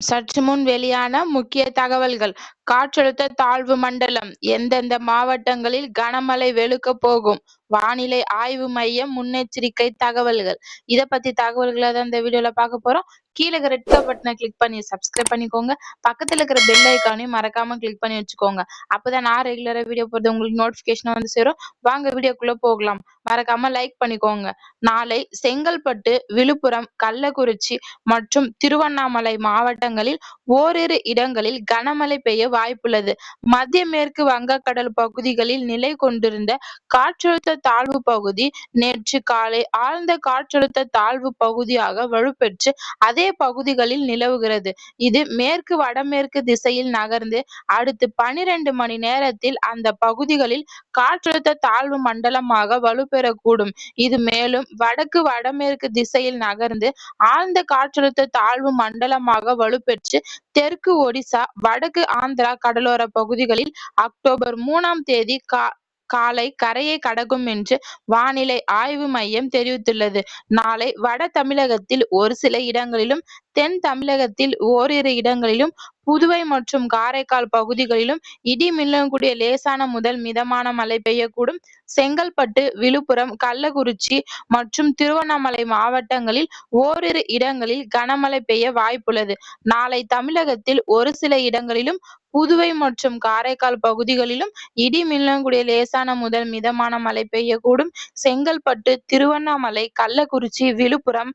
சற்று முன் வெளியான முக்கிய தகவல்கள். காற்றழுத்த தாழ்வு மண்டலம் எந்தெந்த மாவட்டங்களில் கனமழை வெளுக்கப் போகும்? வானிலை ஆய்வு மையம் முன்னெச்சரிக்கை தகவல்கள். இத பத்தி தகவல்களை தான் இந்த வீடியோல பார்க்க போறோம். கீழ இருக்கிற ரெட் கலர் பட்டனை கிளிக் பண்ணி சப்ஸ்கிரைப் பண்ணிக்கோங்க. பக்கத்துல இருக்கிற பெல் ஐக்கானையும் மறக்காம கிளிக் பண்ணி வச்சுக்கோங்க. அப்பதான் நான் ரெகுலரா வீடியோ போடுறது உங்களுக்கு நோட்டிபிகேஷன் வந்து சேரும். வாங்க வீடியோக்குள்ள போகலாம். மறக்காம லைக் பண்ணிக்கோங்க. நாளை செங்கல்பட்டு, விழுப்புரம், கள்ளக்குறிச்சி மற்றும் திருவண்ணாமலை மாவட்டங்களில் ஓரிரு இடங்களில் கனமழை பெய்ய வாய்ப்புள்ளது. மத்திய மேற்கு வங்கக்கடல் பகுதிகளில் நிலை கொண்டிருந்த காற்றழுத்த தாழ்வு பகுதி நேற்று காலை ஆழ்ந்த காற்றழுத்த தாழ்வு பகுதியாக வலுப்பெற்று அதே பகுதிகளில் நிலவுகிறது. இது மேற்கு வடமேற்கு திசையில் நகர்ந்து அடுத்து 12 மணி நேரத்தில் அந்த பகுதிகளில் காற்றழுத்த தாழ்வு மண்டலமாக வலுப்பெறக்கூடும். இது மேலும் வடக்கு வடமேற்கு திசையில் நகர்ந்து ஆழ்ந்த காற்றழுத்த தாழ்வு மண்டலமாக வலுப்பெற்று தெற்கு ஒடிசா, வடக்கு ஆந்திரா கடலோர பகுதிகளில் அக்டோபர் 3ஆம் தேதி காலை கரையை கடக்கும் என்று வானிலை ஆய்வு மையம் தெரிவித்துள்ளது. நாளை வட தமிழகத்தில் ஒரு சில இடங்களிலும், தென் தமிழகத்தில் ஓரிரு இடங்களிலும், புதுவை மற்றும் காரைக்கால் பகுதிகளிலும் இடி மின்னலுடன் கூடிய லேசான முதல் மிதமான மழை பெய்யக்கூடும். செங்கல்பட்டு, விழுப்புரம், கள்ளக்குறிச்சி மற்றும் திருவண்ணாமலை மாவட்டங்களில் ஓரிரு இடங்களில் கனமழை பெய்ய வாய்ப்புள்ளது. நாளை தமிழகத்தில் ஒரு சில இடங்களிலும், புதுவை மற்றும் காரைக்கால் பகுதிகளிலும் இடி மின்னலுடன் கூடிய லேசான முதல் மிதமான மழை பெய்யக்கூடும். செங்கல்பட்டு, திருவண்ணாமலை, கள்ளக்குறிச்சி, விழுப்புரம்,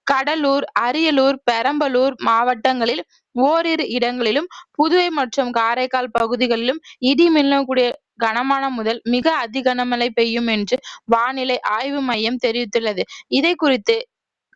கடலூர், அரியலூர், பெரம்பலூர் மாவட்டங்களில் ஓரிரு இடங்களிலும், புதுவை மற்றும் காரைக்கால் பகுதிகளிலும் இடி மின்னலுடன் கூடிய கனமான முதல் மிக அதி கனமழை பெய்யும் என்று வானிலை ஆய்வு மையம் தெரிவித்துள்ளது. இதை குறித்து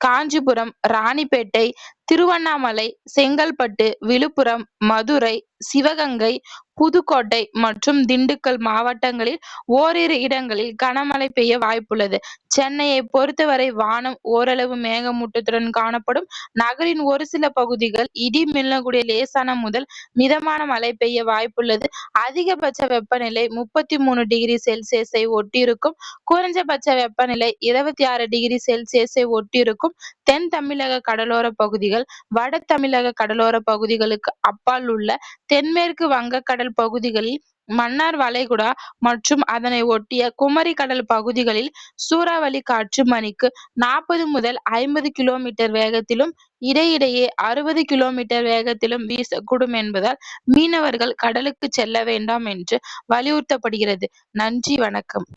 காஞ்சிபுரம், ராணிப்பேட்டை, திருவண்ணாமலை, செங்கல்பட்டு, விழுப்புரம், மதுரை, சிவகங்கை, புதுக்கோட்டை மற்றும் திண்டுக்கல் மாவட்டங்களில் ஓரிரு இடங்களில் கனமழை பெய்ய வாய்ப்புள்ளது. சென்னையை பொறுத்தவரை வானம் ஓரளவு மேகமூட்டத்துடன் காணப்படும். நகரின் ஒரு சில பகுதிகள் இடி மின்னலுடன் கூடிய லேசான முதல் மிதமான மழை பெய்ய வாய்ப்புள்ளது. அதிகபட்ச வெப்பநிலை 33 டிகிரி செல்சியஸை ஒட்டியிருக்கும். குறைந்தபட்ச வெப்பநிலை 26 டிகிரி செல்சியஸை ஒட்டியிருக்கும். தென் தமிழக கடலோர பகுதிகள், வட தமிழக கடலோர பகுதிகளுக்கு அப்பால் உள்ள தென்மேற்கு வங்கக்கடல் பகுதிகளில், மன்னார் வளைகுடா மற்றும் அதனை ஒட்டிய குமரி கடல் பகுதிகளில் சூறாவளி காற்று மணிக்கு 40 முதல் 50 கிலோமீட்டர் வேகத்திலும், இடையிடையே 60 கிலோமீட்டர் வேகத்திலும் வீசக்கூடும் என்பதால் மீனவர்கள் கடலுக்கு செல்ல வேண்டாம் என்று வலியுறுத்தப்படுகிறது. நன்றி, வணக்கம்.